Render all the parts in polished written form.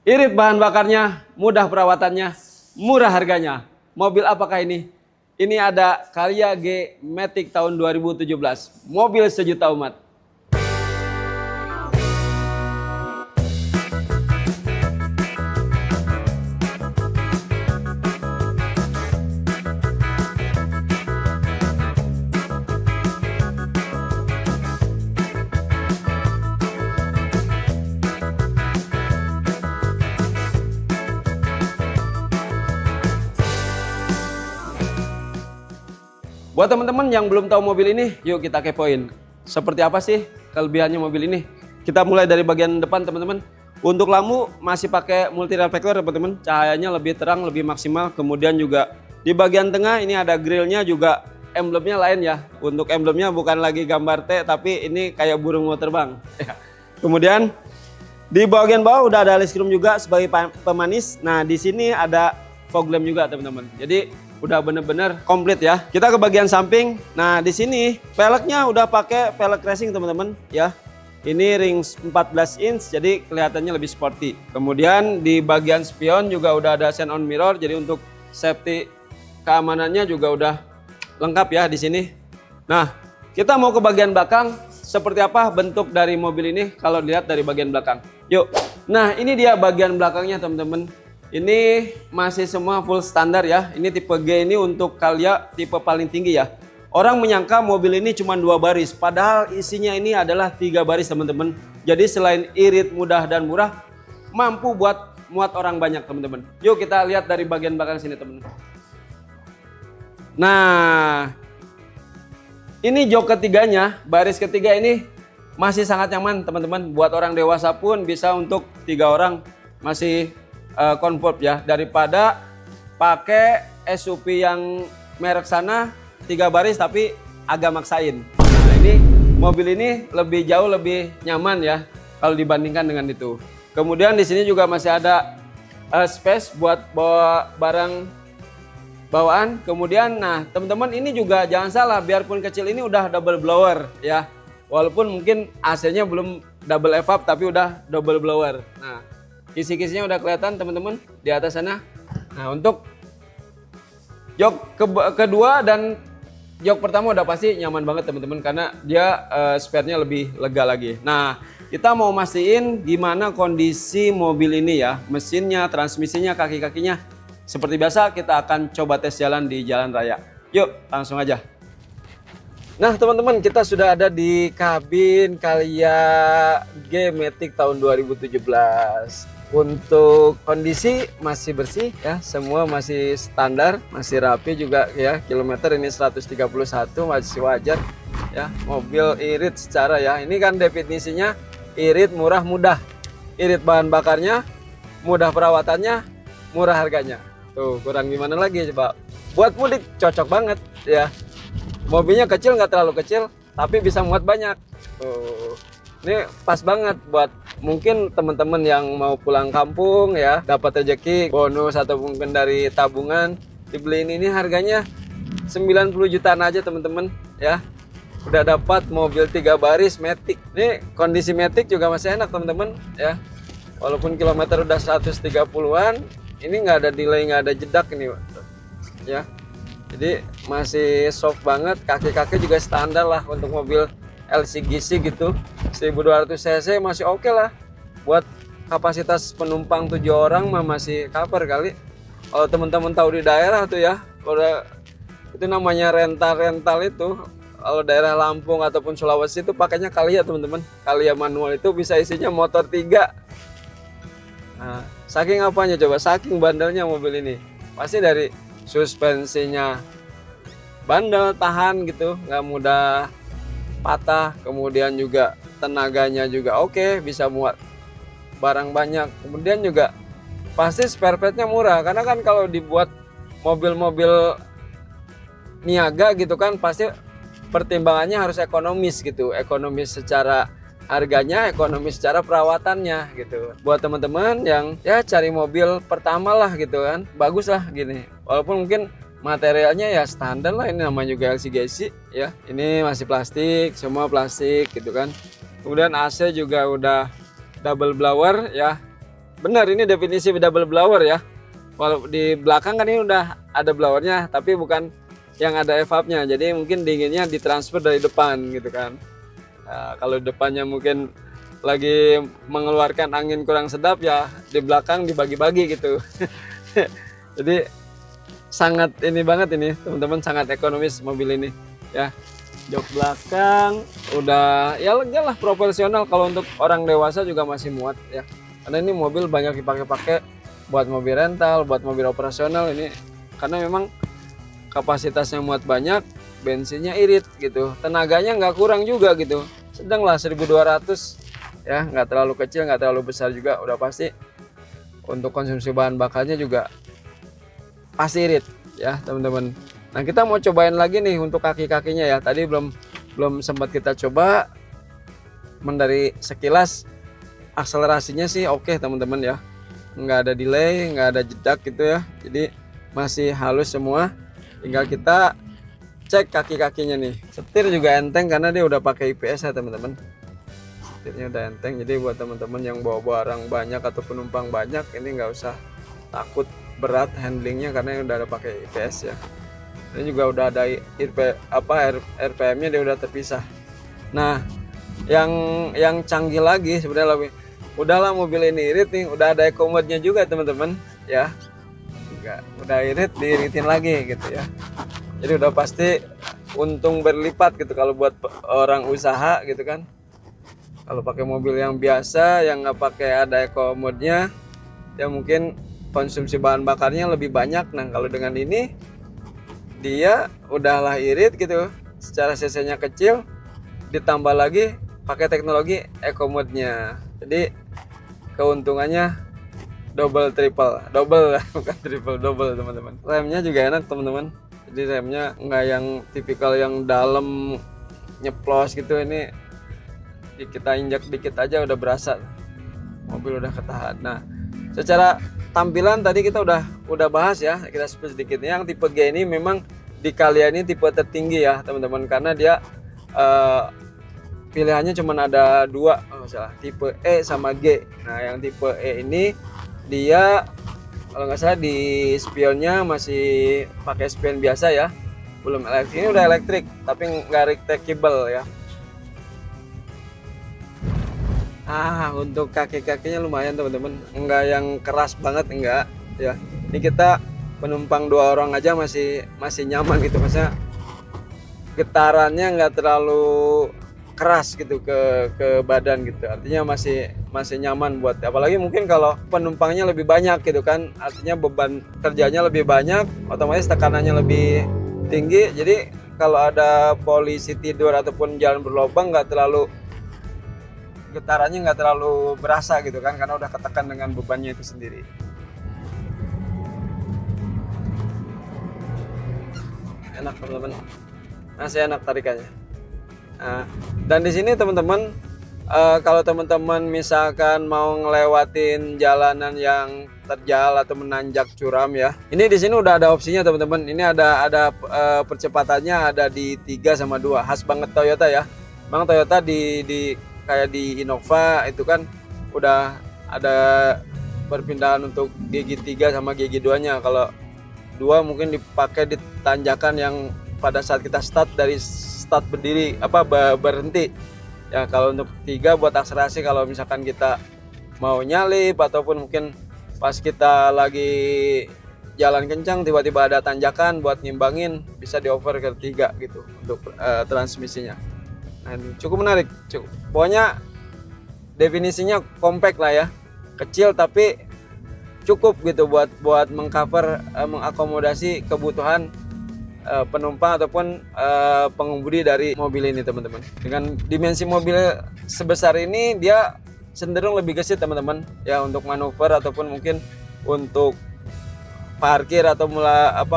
Irit bahan bakarnya, mudah perawatannya, murah harganya. Mobil apakah ini? Ini ada Calya G Matic tahun 2017. Mobil sejuta umat. Buat teman-teman yang belum tahu mobil ini, yuk kita kepoin. Seperti apa sih kelebihannya mobil ini? Kita mulai dari bagian depan teman-teman. Untuk lampu masih pakai multi reflektor teman-teman. Cahayanya lebih terang, lebih maksimal. Kemudian juga di bagian tengah ini ada grillnya juga emblemnya lain ya. Untuk emblemnya bukan lagi gambar T, tapi ini kayak burung mau terbang. Kemudian di bagian bawah udah ada listrum juga sebagai pemanis. Nah di sini ada fog lamp juga teman-teman. Jadi udah bener-bener komplit ya. Kita ke bagian samping. Nah di sini peleknya udah pakai pelek racing teman-teman ya. Ini ring 14 inch jadi kelihatannya lebih sporty. Kemudian di bagian spion juga udah ada shine on mirror. Jadi untuk safety keamanannya juga udah lengkap ya di sini. Nah kita mau ke bagian belakang. Seperti apa bentuk dari mobil ini kalau dilihat dari bagian belakang. Yuk. Nah ini dia bagian belakangnya teman-teman. Ini masih semua full standar ya. Ini tipe G ini untuk Calya tipe paling tinggi ya. Orang menyangka mobil ini cuma 2 baris. Padahal isinya ini adalah 3 baris teman-teman. Jadi selain irit, mudah dan murah, mampu buat muat orang banyak teman-teman. Yuk kita lihat dari bagian belakang sini teman-teman. Nah, ini jok ketiganya, baris ketiga ini masih sangat nyaman teman-teman. Buat orang dewasa pun bisa untuk 3 orang masih comfort ya, daripada pakai SUV yang merek sana 3 baris tapi agak maksain. Nah ini mobil ini lebih jauh lebih nyaman ya kalau dibandingkan dengan itu. Kemudian di sini juga masih ada space buat bawa barang bawaan. Kemudian nah teman-teman ini juga jangan salah, biarpun kecil ini udah double blower ya. Walaupun mungkin AC-nya belum double evap tapi udah double blower. Nah kisi-kisinya udah kelihatan teman-teman di atas sana. Nah untuk jok kedua dan jok pertama udah pasti nyaman banget teman-teman karena dia spare-nya lebih lega lagi. Nah kita mau mastiin gimana kondisi mobil ini ya, mesinnya, transmisinya, kaki-kakinya. Seperti biasa kita akan coba tes jalan di jalan raya. Yuk langsung aja. Nah teman-teman kita sudah ada di kabin Calya G Matic tahun 2017. Untuk kondisi masih bersih ya, semua masih standar, masih rapi juga ya. Kilometer ini 131 masih wajar ya. Mobil irit secara ya, ini kan definisinya irit murah mudah. Irit bahan bakarnya, mudah perawatannya, murah harganya. Tuh kurang gimana lagi coba. Buat mudik cocok banget ya. Mobilnya kecil, nggak terlalu kecil tapi bisa muat banyak. Tuh ini pas banget buat mungkin teman-teman yang mau pulang kampung ya, dapat rezeki bonus atau mungkin dari tabungan, dibeliin ini harganya 90 jutaan aja teman-teman ya. Udah dapat mobil 3 baris Matic. Ini kondisi Matic juga masih enak teman-teman ya. Walaupun kilometer udah 130-an, ini nggak ada delay, nggak ada jedak ini ya. Jadi masih soft banget, kaki-kaki juga standar lah untuk mobil LCGC gitu. 1200 cc masih oke lah. Buat kapasitas penumpang 7 orang mah masih cover kali. Kalau teman-teman tahu di daerah tuh ya, kalau itu namanya rental itu. Kalau daerah Lampung ataupun Sulawesi itu pakainya Calya teman-teman. Calya manual itu bisa isinya motor 3. Nah, saking apanya coba? Saking bandelnya mobil ini. Pasti dari suspensinya bandel, tahan gitu, nggak mudah patah. Kemudian juga tenaganya juga oke, bisa muat barang banyak. Kemudian juga pasti spare partnya murah, karena kan kalau dibuat mobil-mobil niaga gitu kan pasti pertimbangannya harus ekonomis gitu, ekonomis secara harganya, ekonomis secara perawatannya gitu. Buat teman-teman yang ya cari mobil pertama lah gitu kan, bagus lah gini. Walaupun mungkin materialnya ya standar lah, ini namanya juga LCGC ya. Ini masih plastik, semua plastik gitu kan. Kemudian AC juga udah double blower ya. Benar, ini definisi double blower ya. Walau di belakang kan ini udah ada blowernya, tapi bukan yang ada evapnya. Jadi mungkin dinginnya ditransfer dari depan gitu kan. Nah, kalau depannya mungkin lagi mengeluarkan angin kurang sedap ya, di belakang dibagi-bagi gitu. Jadi sangat ini banget ini teman-teman, sangat ekonomis mobil ini ya. Jok belakang udah ya lega lah, proporsional. Kalau untuk orang dewasa juga masih muat ya, karena ini mobil banyak dipakai buat mobil rental, buat mobil operasional ini, karena memang kapasitasnya muat banyak, bensinnya irit gitu, tenaganya nggak kurang juga gitu, sedang lah 1200 ya, nggak terlalu kecil nggak terlalu besar juga, udah pasti. Untuk konsumsi bahan bakarnya juga pasti irit ya teman-teman. Nah, kita mau cobain lagi nih untuk kaki-kakinya ya. Tadi belum sempat kita coba. Dari sekilas akselerasinya sih oke teman-teman ya. Nggak ada delay, nggak ada jedak gitu ya. Jadi masih halus semua. Tinggal kita cek kaki-kakinya nih. Setir juga enteng karena dia udah pakai IPS ya teman-teman. Setirnya udah enteng. Jadi buat teman-teman yang bawa barang banyak atau penumpang banyak, ini nggak usah takut berat handlingnya karena udah ada pakai IPS ya. Ini juga udah ada RPM-nya, dia udah terpisah. Nah, yang canggih lagi sebenarnya lebih, udahlah mobil ini irit nih, udah ada eco mode-nya juga teman-teman ya. Enggak, udah irit diiritin lagi gitu ya. Jadi udah pasti untung berlipat gitu kalau buat orang usaha gitu kan. Kalau pakai mobil yang biasa yang nggak pakai ada eco mode-nya, ya mungkin konsumsi bahan bakarnya lebih banyak. Nah, kalau dengan ini dia udahlah irit gitu, secara cc-nya kecil, ditambah lagi pakai teknologi eco mode-nya. Jadi keuntungannya double bukan triple double teman-teman. Remnya juga enak teman-teman. Jadi remnya nggak yang tipikal yang dalam nyeplos gitu, ini kita injak dikit aja udah berasa mobil udah ketahan. Nah, secara tampilan tadi kita udah bahas ya, kita spill sedikit. Yang tipe G ini memang di Calya ini tipe tertinggi ya teman-teman, karena dia pilihannya cuma ada dua kalau nggak salah, tipe E sama G. Nah, yang tipe E ini dia kalau nggak salah di spionnya masih pakai spion biasa ya, belum elektrik. Ini udah elektrik tapi nggak retractable ya. Untuk kaki-kakinya lumayan teman-teman, enggak yang keras banget enggak ya. Ini kita penumpang 2 orang aja masih nyaman gitu, maksudnya getarannya enggak terlalu keras gitu ke badan gitu. Artinya masih nyaman buat, apalagi mungkin kalau penumpangnya lebih banyak gitu kan, artinya beban kerjanya lebih banyak, otomatis tekanannya lebih tinggi. Jadi kalau ada polisi tidur ataupun jalan berlobang getarannya nggak terlalu berasa gitu kan, karena udah ketekan dengan bebannya itu sendiri. Enak teman-teman, masih enak tarikannya. Nah, dan di sini teman-teman, kalau teman-teman misalkan mau ngelewatin jalanan yang terjal atau menanjak curam ya, ini di sini udah ada opsinya teman-teman. Ini ada percepatannya ada di 3 sama 2, khas banget Toyota ya. Bang Toyota di kayak di Innova itu kan udah ada perpindahan untuk gigi 3 sama gigi 2-nya. Kalau 2 mungkin dipakai di tanjakan yang pada saat kita start berdiri berhenti. Ya, kalau untuk 3 buat akselerasi, kalau misalkan kita mau nyalip ataupun mungkin pas kita lagi jalan kencang tiba-tiba ada tanjakan buat ngimbangin, bisa dioper ke 3 gitu untuk transmisinya. Nah, cukup menarik, pokoknya definisinya compact lah ya, kecil tapi cukup gitu buat mengcover, mengakomodasi kebutuhan penumpang ataupun pengemudi dari mobil ini teman-teman. Dengan dimensi mobil sebesar ini, dia cenderung lebih gesit teman-teman ya, untuk manuver ataupun mungkin untuk parkir atau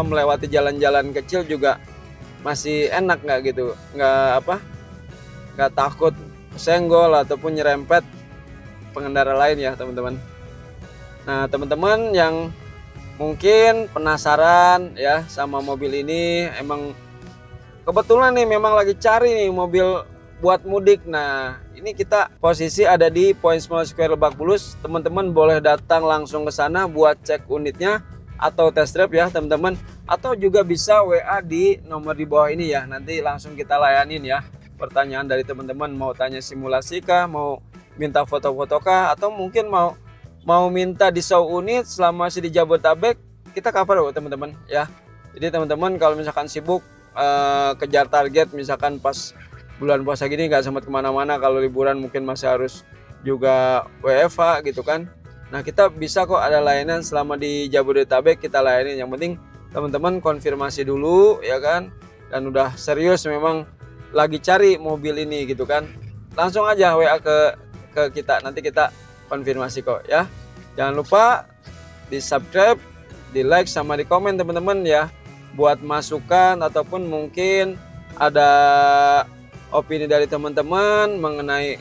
melewati jalan-jalan kecil juga masih enak, nggak gitu, nggak takut senggol ataupun nyerempet pengendara lain ya teman-teman. Nah, teman-teman yang mungkin penasaran ya sama mobil ini, emang kebetulan nih memang lagi cari nih mobil buat mudik. Nah, ini kita posisi ada di Point Small Square Lebak Bulus. Teman-teman boleh datang langsung ke sana buat cek unitnya atau test drive ya teman-teman. Atau juga bisa WA di nomor di bawah ini ya. Nanti langsung kita layanin ya. Pertanyaan dari teman-teman, mau tanya simulasi kah, mau minta foto-foto kah, atau mungkin mau minta di show unit selama masih di Jabodetabek, kita cover loh teman-teman ya. Jadi teman-teman kalau misalkan sibuk kejar target, misalkan pas bulan puasa gini nggak sempat kemana-mana, kalau liburan mungkin masih harus juga WFH gitu kan. Nah kita bisa kok ada layanan selama di Jabodetabek, kita layanin. Yang penting teman-teman konfirmasi dulu ya kan, dan udah serius memang lagi cari mobil ini gitu kan, langsung aja WA ke kita, nanti kita konfirmasi kok ya. Jangan lupa di subscribe, di like sama di komen teman-teman ya, buat masukan ataupun mungkin ada opini dari teman-teman mengenai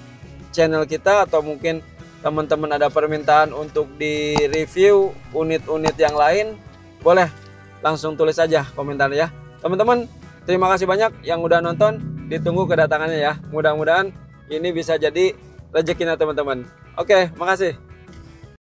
channel kita, atau mungkin teman-teman ada permintaan untuk di review unit-unit yang lain, boleh langsung tulis aja komentar ya teman-teman. Terima kasih banyak yang udah nonton, ditunggu kedatangannya ya. Mudah-mudahan ini bisa jadi rezekinya teman-teman. Oke, makasih.